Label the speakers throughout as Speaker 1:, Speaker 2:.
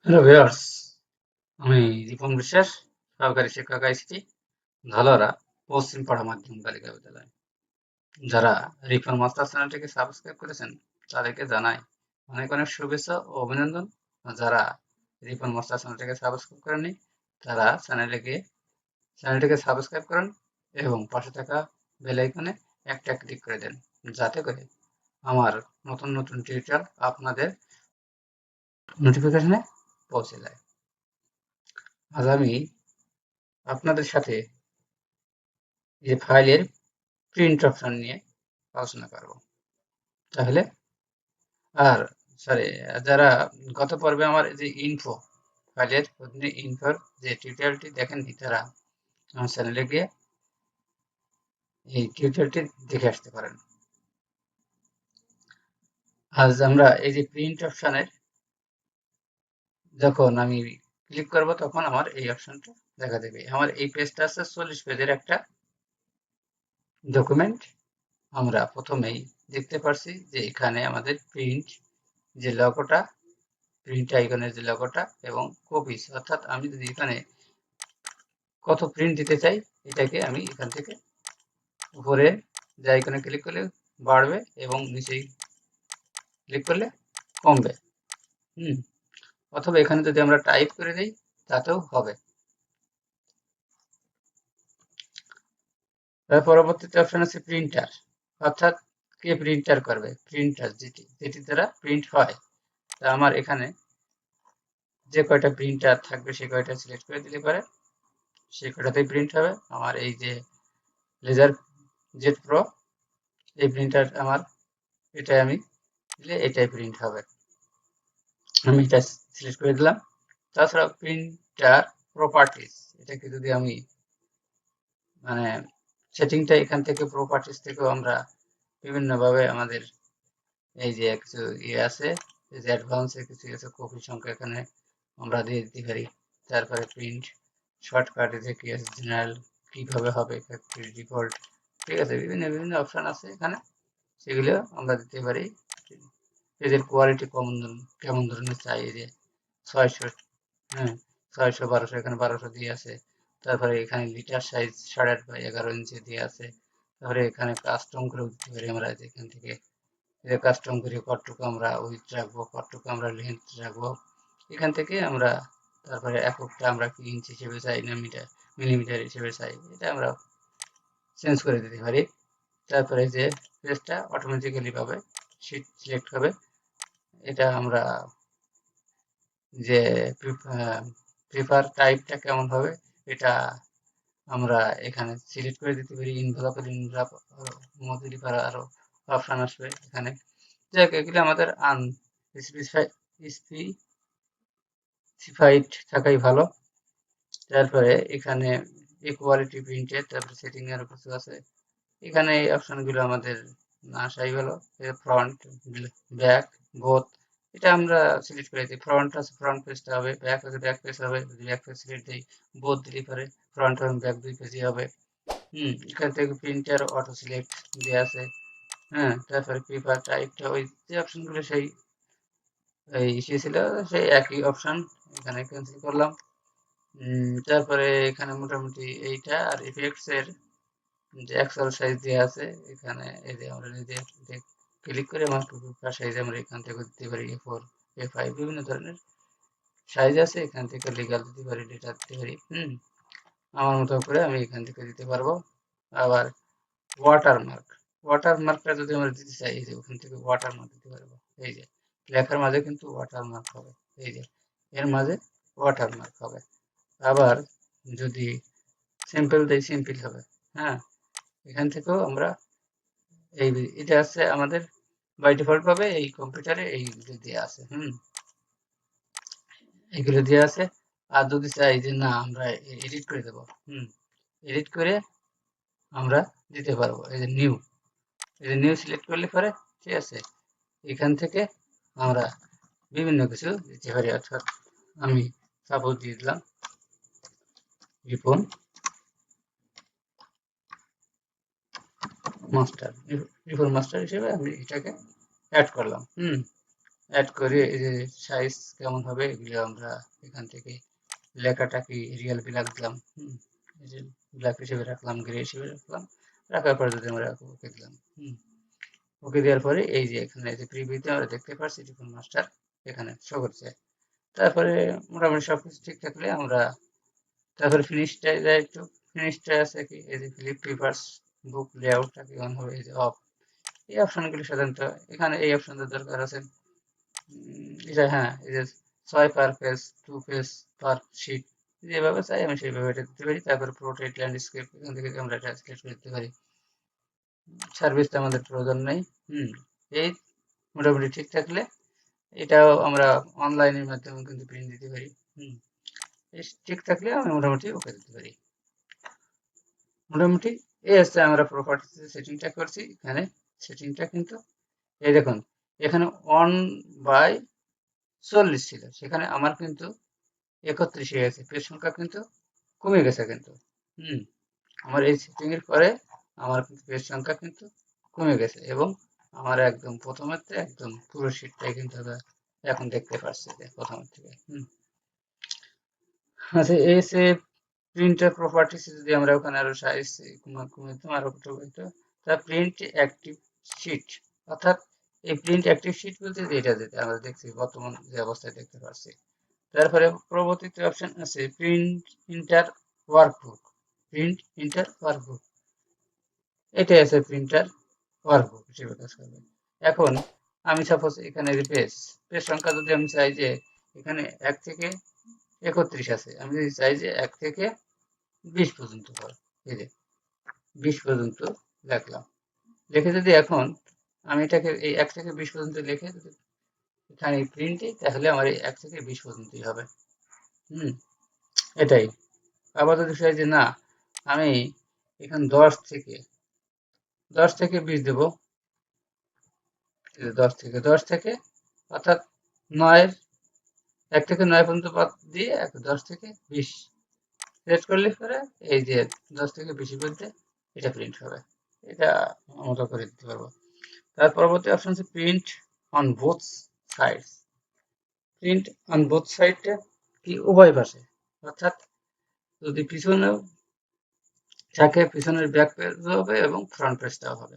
Speaker 1: Hello viewers, আমি রিপন বিশ্বাস, সহকারী শিক্ষক আইসিটি, ধলোরা, পশ্চিম পাড়া মাধ্যমিক বালিকা বিদ্যালয়। যারা রিপন মাস্টার চ্যানেলটিকে সাবস্ক্রাইব করেছেন তাদেরকে জানাই অনেক অনেক শুভেচ্ছা ও অভিনন্দন। যারা রিপন মাস্টার চ্যানেলটিকে সাবস্ক্রাইব করেননি তারা চ্যানেলটিকে সাবস্ক্রাইব করেন এবং পাশে থাকা বেল আইকনে একটা ক্লিক করে দেন, যাতে করে আমার নতুন নতুন টিউটোরিয়াল আপনাদের নোটিফিকেশনে পৌঁছে যায়। আজ আমি আপনাদের সাথে যে ফাইলের প্রিন্ট অপশন নিয়ে আলোচনা করব। তাহলে আর সরি, যারা গত পর্বে আমার যে ইনফো ফাইলের অধীনে ইনফোর যে টিউটোরিয়ালটি দেখেননি তারা আমার চ্যানেলে গিয়ে এই টিউটোরিয়ালটি দেখে আসতে পারেন। আজ আমরা এই যে প্রিন্ট অপশনের যখন আমি ক্লিক করব তখন আমার এই অপশনটা দেখা দেবে। আমার এই পেজটা আছে 40 পেজের একটা ডকুমেন্ট। আমরা প্রথমেই দেখতে পারছি যে এখানে আমাদের প্রিন্ট যে লগোটা, প্রিন্ট আইকনের যে লগোটা এবং কপিস, অর্থাৎ আমি যদি এখানে কত প্রিন্ট দিতে চাই এটাকে আমি এখান থেকে উপরে যে আইকনে ক্লিক করলে বাড়বে এবং নিচেই ক্লিক করলে কমবে। অথবা এখানে যদি আমরা টাইপ করে দিই তাতেও হবে। তার পরবর্তীতে অপশন আছে প্রিন্টার, অর্থাৎ কে প্রিন্টার করবে, প্রিন্টার যেটি দ্বারা প্রিন্ট হয়। তা আমার এখানে যে কয়টা প্রিন্টার থাকবে সে কয়টা সিলেক্ট করে দিলে পারে সেই কয়টাতেই প্রিন্ট হবে। আমার এই যে লেজার জেট প্রো এই প্রিন্টার আমার, এটাই আমি দিলে এটাই প্রিন্ট হবে, আমি এটা সিলেক্ট করে দিলাম। তাছাড়া প্রিন্টার প্রপার্টিস, এটাকে যদি আমি মানে সেটিংটা এখান থেকে প্রপার্টিস থেকেও আমরা বিভিন্নভাবে আমাদের এই যে কিছু ইয়ে আছে, এই যে অ্যাডভান্সে কিছু আছে, কপি সংখ্যা এখানে আমরা দিয়ে দিতে পারি। তারপরে প্রিন্ট শর্টকাট যে কি আছে, জেনারেল কিভাবে হবে, ফ্যাক্টরি ডিফল্ট, ঠিক আছে, বিভিন্ন বিভিন্ন অপশন আছে এখানে, সেগুলো আমরা দিতে পারি। পেজের কোয়ালিটি কেমন ধরনের চাই, এই যে 600, হ্যাঁ 600 1200, এখানে 1200 দিয়ে আছে। তারপরে এখানে লিটার সাইজ 8.5 বাই 11 ইঞ্চি দিয়ে আছে। তারপরে এখানে কাস্টম করে দিতে পারি আমরা, এখান থেকে কাস্টম করে কতটুকু আমরা উইথ রাখবো, কতটুকু আমরা লেন্থ রাখবো এখান থেকে আমরা। তারপরে এককটা আমরা কি ইঞ্চি হিসেবে চাই না মিলিমিটার হিসেবে চাই, এটা আমরা চেঞ্জ করে দিতে পারি। তারপরে যে পেজটা অটোমেটিক্যালি পাবে, শীট সিলেক্ট হবে, এটা আমরা যে পেপার টাইপটা কেমন হবে এটা আমরা এখানে সিলেক্ট করে দিতে পারি। ইনভেলপ মধ্যে আরো অপশন আসবে এখানে, যাক এগুলো আমাদের স্পেসিফাইড থাকাই ভালো। তারপরে এখানে ইকুয়ালিটি প্রিন্টেড, তারপরে সেটিং এর কিছু আছে, এখানে এই অপশনগুলো আমাদের না আসাই ভালো। ফ্রন্ট ব্যাক বোথ, এটা আমরা সিলেক্ট করে দিই। ফ্রন্ট আছে ফ্রন্ট পেজটা হবে, ব্যাক আছে ব্যাক পেজ হবে, যদি ব্যাক পেজ সিলেক্ট দিই বোথ দিলে পারে ফ্রন্ট এবং ব্যাক দুই পেজই হবে। এখান থেকে প্রিন্টার অটো সিলেক্ট দেওয়া আছে। তারপরে পেপার টাইপটা ওই যে অপশনগুলো সেই এই ছিল সেই একই অপশন, এখানে ক্যান্সেল করলাম। তারপরে এখানে মোটামুটি এইটা আর ইফেক্টস এর যে এক্সেল সাইজ দেওয়া আছে এখানে, এই যে আমরা নিজে ক্লিক করে আমার পেপার সাইজ আমরা এখান থেকে দিতে পারি, A4 A5 বিভিন্ন ধরনের সাইজ আছে, এখান থেকে লিগাল দিতে পারি, ডেটা দিতে পারি। আমার মতো করে আমি এখান থেকে দিতে পারবো। আবার ওয়াটারমার্কটা যদি আমরা দিতে চাই, এই যে ওখান থেকে ওয়াটারমার্ক দিতে পারবো, এই যে লেখার মাঝে কিন্তু ওয়াটারমার্ক হবে, এই যে এর মাঝে ওয়াটারমার্ক হবে। আবার যদি সিম্পল দেই সিম্পল হবে। এখান থেকেও আমরা এই এটা আছে আমাদের বাই ডিফল্ট ভাবে এই কম্পিউটারে এইগুলো দেওয়া আছে। এগুলো দেওয়া আছে। আর যদি চাই যে না আমরা এডিট করে দেবো, এডিট করে আমরা দিতে পারবো, এই যে নিউ সিলেক্ট করলে পরে, ঠিক আছে, এখান থেকে আমরা বিভিন্ন কিছু দিতে পারি। অর্থাৎ আমি সাপোজ দিয়ে দিলাম রিপন মাস্টার হিসেবে আমি এটাকে অ্যাড করলাম। অ্যাড করে এই যে সাইজ কেমন হবে এগুলো আমরা এখান থেকে লেখাটা কি রিয়েল ব্ল্যাক দিলাম, এই যে ব্ল্যাক হিসেবে রাখলাম, গ্রে হিসেবে রাখলাম, রাখার পরে যদি আমরা ওকে দিলাম, ওকে দেওয়ার পরে এই যে এখানে যে প্রিভিউতে আমরা দেখতে পাচ্ছি রিপন মাস্টার এখানে শো করছে। তারপরে মোটামুটি সবকিছু ঠিক থাকলে আমরা তারপরে ফিনিশটা যাই একটু, ফিনিশটা আছে কি এই যে ফ্লিপ পেপারস বুক লেআউটটা কি অন হবে, এই যে অফ, এই অপশনগুলি সাধারণত এখানে এই অপশনটা দরকার আছে। এটা হ্যাঁ, এই যে 6 per page, 2 page per sheet, যেভাবে চাই আমি সেইভাবে এটা দিতে পারি। তারপরে পোর্ট্রেট ল্যান্ডস্কেপ এখান থেকে আমরা এটা সিলেক্ট করে দিতে পারি। সার্ভিসটা আমাদের প্রয়োজন নেই। এই মোটামুটি ঠিক থাকলে এটাও আমরা অনলাইনের মাধ্যমে কিন্তু প্রিন্ট দিতে পারি। ঠিক থাকলে আমি মোটামুটি ওকে দিতে পারি। মোটামুটি এই হচ্ছে আমরা প্রপার্টিজ সেটিংটা করছি। এখানে সেটিংটা কিন্তু এই দেখুন এখানে 1/40 ছিল, সেখানে আমার কিন্তু 31 হয়ে গেছে, পেজ সংখ্যা কিন্তু কমে গেছে কিন্তু। আমার এই সেটিং এর পরে আমার কিন্তু পেজ সংখ্যা কিন্তু কমে গেছে এবং আমার একদম প্রথমের থেকে একদম পুরো শীটটাই কিন্তু এখন দেখতে পাচ্ছি যে প্রথমের থেকে। আচ্ছা, এই সে প্রিন্টার প্রপার্টিস যদি আমরা ওখানে আরো সাইজ কমাইতাম আরো একটু হইতো, তা প্রিন্ট অ্যাক্টিভ শিট, অর্থাৎ এই প্রিন্ট অ্যাক্টিভ শিট বলতে এটা যেটা আমরা দেখছি বর্তমান যে অবস্থায় দেখতে পাচ্ছি। তারপরে পরবর্তীতে অপশন আছে print inter workbook, print inter workbook, এটাই আছে প্রিন্টার ওয়ার্কবুক হিসেবে কাজ করবে। এখন আমি সাপোজ এখানে পেজ পেজ সংখ্যা যদি আমি চাই যে এখানে 1 থেকে 31 আছে, আমি যদি চাই যে 1 থেকে 20 পর্যন্ত হয়, এই যে 20 পর্যন্ত লিখলাম, লিখে যদি এখন আমি এটাকে এই 1 থেকে 20 পর্যন্ত লিখে যদি এখানে প্রিন্টে, তাহলে আমার এই 1 থেকে 20 পর্যন্তই হবে। এটাই। আবার যদি চাই যে না আমি এখানে 10 থেকে 20 দেব, 10 থেকে অর্থাৎ 9 1 থেকে 9 পর্যন্ত বাদ দিয়ে 10 থেকে 20 সিলেক্ট করলে পরে এই যে 10 থেকে 20 পর্যন্ত এটা প্রিন্ট হবে। এটা আমরা করে দিতে পারবো। তার পরবর্তী অপশন আছে print on both sides. Print on both সাইডটা কি উভয় পাশে, অর্থাৎ যদি পিছনেও থাকে পিছনের ব্যাক পেজ হবে এবং ফ্রন্ট পেজটাও হবে।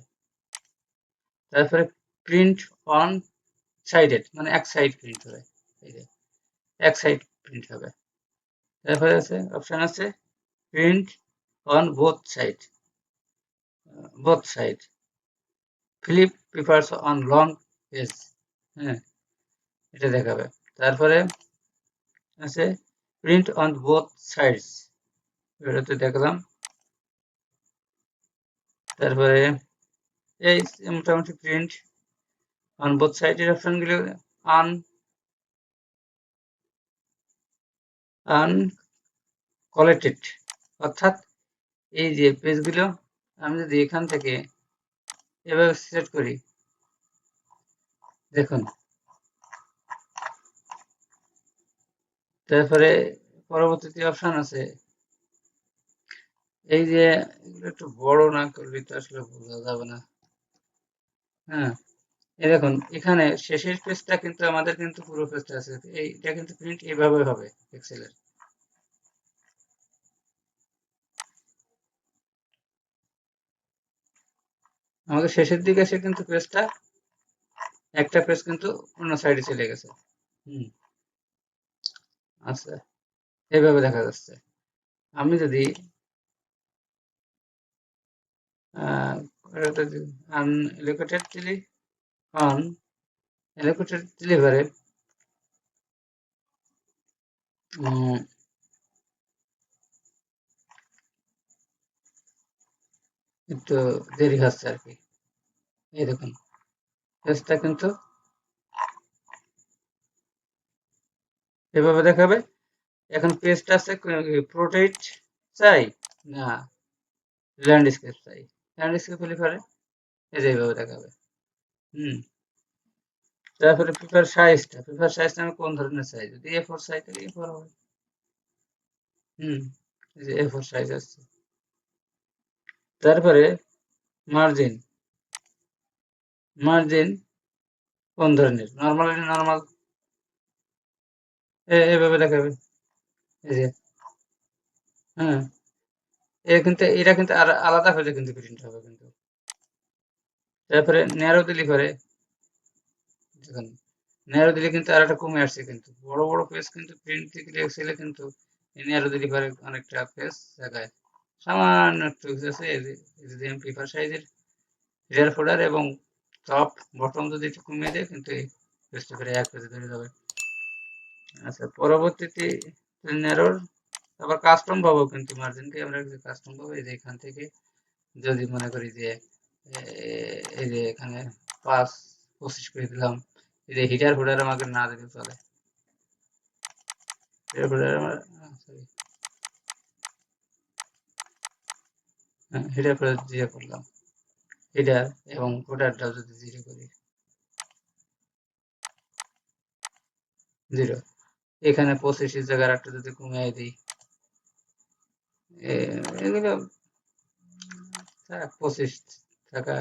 Speaker 1: তারপরে প্রিন্ট অন সাইডেড মানে এক সাইড প্রিন্ট হবে, এই যে এক সাইড প্রিন্ট হবে। তারপরে আছে অপশন আছে print on both side flip papers on long page, এটা দেখাবে। তারপরে আছে প্রিন্ট অন বোথ সাইডস, এটাতে দেখলাম। তারপরে এই মোটামুটি প্রিন্ট অন বোথ সাইডের অপশনগুলো আনকলেটেড, অর্থাৎ এই যে পেজগুলো আমি যদি এখান থেকে এভাবে সিলেক্ট করি, দেখুন। তারপরে পরবর্তীতে অপশন আছে এই যে এগুলো একটু বড় না করলে তো আসলে বোঝা যাবে না। এই দেখুন এখানে শেষের পেজটা কিন্তু আমাদের কিন্তু পুরো পেজটা আছে, এইটা কিন্তু প্রিন্ট এভাবে হবে এক্সেলের। আমাদের শেষের দিকে এসে কিন্তু পেজটা একটা পেজ কিন্তু অন্য সাইডে চলে গেছে। আচ্ছা, এইভাবে দেখা যাচ্ছে। আমি যদি আনএলোকেটেড ডেলিভারে একটু দেরি হচ্ছে আর কি। এই দেখুন পেজটা কিন্তু এভাবে দেখাবে। এখন পেজটা আছে পোর্ট্রেট চাই না ল্যান্ডস্কেপ চাই, ল্যান্ডস্কেপ হলে পরে এই যে এইভাবে দেখাবে। তারপরে পেপার সাইজটা আমি কোন ধরনের চাই, যদি A4 সাইজ তাহলে A4 হবে। এই যে A4 সাইজ আসছে। তারপরে মার্জিন কোন ধরনের নর্মাল এইভাবে দেখাবে এই যে হ্যাঁ এটা কিন্তু আলাদা হলে কিন্তু প্রিন্ট হবে কিন্তু তারপরে ন্যারো দিলে পরে দেখুন ন্যারো দিলে কিন্তু আর একটা কমে আসছে কিন্তু বড় বড় পেজ কিন্তু প্রিন্ট দিলে এক্সেলে কিন্তু ন্যারো দিলে পরে অনেকটা পেজ দেখায় সামান্য একটু আছে যদি আমি প্রিফার সাইজের রিয়ার ফোল্ডার এবং টপ বটম যদি একটু কমিয়ে দেয় কিন্তু এই পেজটা করে এক পেজে ধরে যাবে আচ্ছা পরবর্তীতে ন্যারোর আবার কাস্টম পাবো কিন্তু মার্জিনকে আমরা কাস্টম পাবো এই যে এখান থেকে যদি মনে করি যে এই যে এখানে 5-25 করে দিলাম এই যে হিটার ফুটার আমাকে না দিলে চলে হিটার ফুটার আমার সরি হিটার ফুটার দিয়ে করলাম হিটার এবং ফুটারটা যদি 0 করি 0 এখানে 25 জায়গার একটা যদি কমিয়ে দিই এগুলো 25 টাকা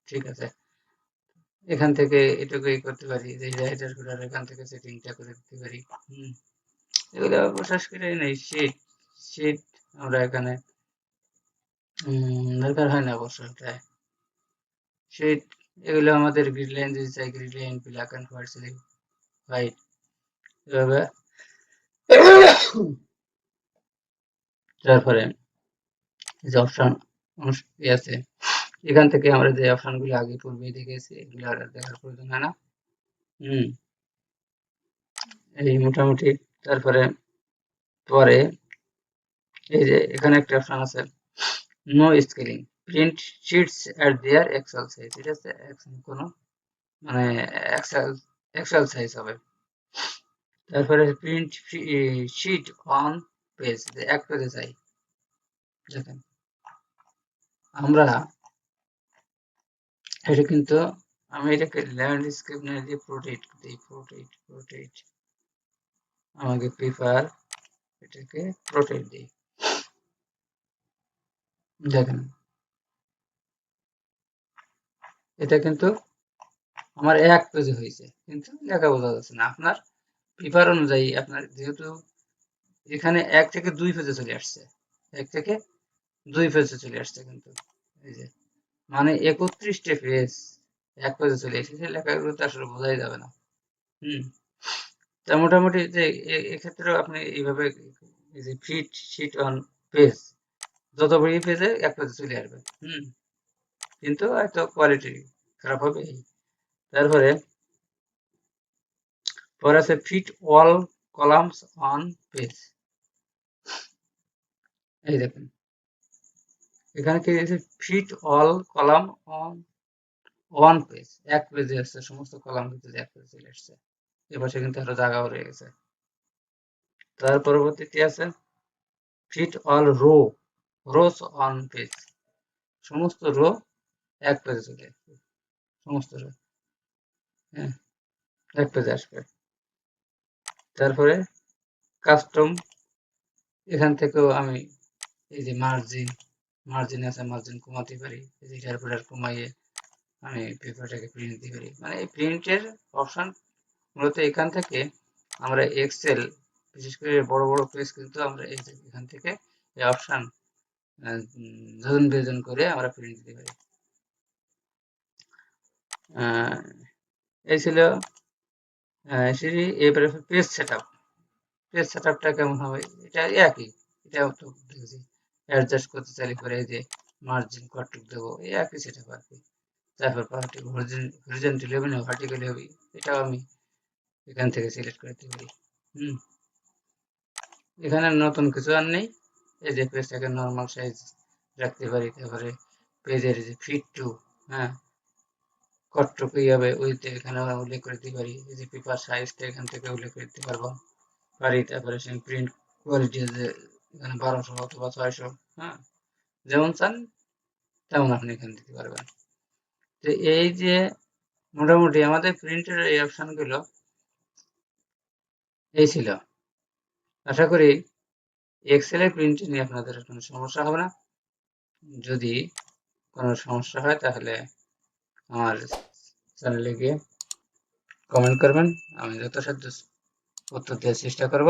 Speaker 1: ঠিক আছে এখান থেকে এটুকুই করতে পারি যে হিটার ফুটার এখান থেকে সেটিংটা করে দিতে পারি এগুলো বিশেষ করে নেই শীট আমরা এখানে দরকার হয় না অবশ্য শীট এগুলো আমাদের গ্রিড লাইন যদি চাই grid line black and white select white এভাবে তারপরে যে অপশন আছে এখান থেকে আমরা যে অপশনগুলো আগে পূর্বে দেখেছি এগুলো আর দেখার প্রয়োজন হয় না এই মোটামুটি তারপরে পরে এই যে এখানে একটা অপশন আছে নো স্কেলিং প্রিন্ট শিটস এট দেয়ার এক্সেল সাইজ ঠিক আছে কোনো মানে এক্সেল সাইজ হবে তারপরে প্রিন্ট শিট অন পেজ এক পেজে চাই দেখেন আমরা এটা কিন্তু আমি এটাকে ল্যান্ডস্কেপ না দিয়ে প্রোটেক্ট আমাকে প্রিফার এটাকে প্রোটেক্ট দিই দেখেন এটা কিন্তু আমার এক পেজে হয়েছে কিন্তু লেখা বোঝা যাচ্ছে না আপনার প্রিফার অনুযায়ী আপনার যেহেতু এখানে 1 থেকে 2 পেজে চলে আসছে 1 থেকে 2 পেজে চলে আসছে কিন্তু এই যে মানে 31টা পেজ এক পেজে চলে এসেছে লেখাগুলো তো আসলে বোঝাই যাবে না তা মোটামুটি যে এক্ষেত্রেও আপনি এইভাবে এই যে ফিট শিট অন পেজ যত বড় পেজে এক পেজে চলে আসবে কিন্তু হয়তো কোয়ালিটি খারাপ হবে তারপরে পরে আছে fit all columns on page এই দেখেন এখানে কি আছে fit all column on one page এক পেজে আসছে সমস্ত কলাম কিন্তু এক পেজে চলে আসছে এপাশে কিন্তু আরো জায়গাও রয়ে গেছে তার পরবর্তীতে আছে fit all rows on page সমস্ত রো এক পেজে চলে আসবে সমস্ত রো হ্যাঁ এক পেজে আসবে তারপরে কাস্টম এখান থেকেও আমি এই যে মার্জিন আছে মার্জিন কমাতে পারি এই যে এটার উপর কমাইয়ে আমি পেপারটাকে প্রিন্ট দিতে পারি মানে এই প্রিন্টের অপশন মূলত এখান থেকে আমরা এক্সেল বিশেষ করে বড় বড় পেজ কিন্তু আমরা এখান থেকে এই অপশন যোজন বিয়োজন করে আমরা প্রিন্ট দিতে পারি এই ছিল সেটি এবারে পেজ সেটআপটা কেমন হবে এটা একই এটাও তো দেখেছি অ্যাডজাস্ট করতে চাইলে পরে এই যে মার্জিন কতটুকু দেবো এই একই সেটআপ আর কি তারপর হরিজন্টালি হবে না ভার্টিক্যালি হবে এটাও আমি এখান থেকে সিলেক্ট করতে পারি এখানে নতুন কিছু আর নেই এই যে পেজটাকে নর্মাল সাইজ রাখতে পারি তারপরে পেজের যে ফিট টু কতটুকু হবে ওইটা এখানে উল্লেখ করতে পারি এই যে পেপার সাইজটা এখান থেকে উল্লেখ করতে পারি তারপরে সেই প্রিন্ট কোয়ালিটি যে এখানে 1200 অথবা 600 যেমন চান তেমন আপনি এখানে দিতে পারবেন তো এই যে মোটামুটি আমাদের প্রিন্টের এই অপশনগুলো এই ছিল আশা করি এক্সেলের প্রিন্ট নিয়ে আপনাদের কোনো সমস্যা হবে না যদি কোনো সমস্যা হয় তাহলে আমার চ্যানেলে গিয়ে কমেন্ট করবেন, আমি যথাসাধ্য উত্তর দেওয়ার চেষ্টা করব।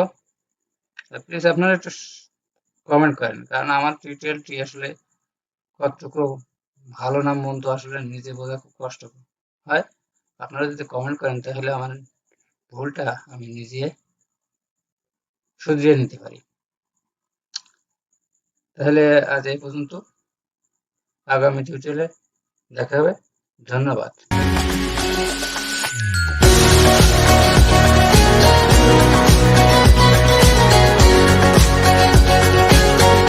Speaker 1: প্লিজ আপনারা একটু কমেন্ট করেন, কারণ আমার টিউটোরিয়ালটি আসলে কতটুকু ভালো না মন্দ আসলে নিজে বোঝা খুব কষ্ট হয়। আপনারা যদি কমেন্ট করেন তাহলে আমার ভুলটা আমি নিজে শুধরিয়ে নিতে পারি। তাহলে আজ এই পর্যন্ত, আগামী টিউটোরিয়ালে দেখা হবে। ধন্যবাদ।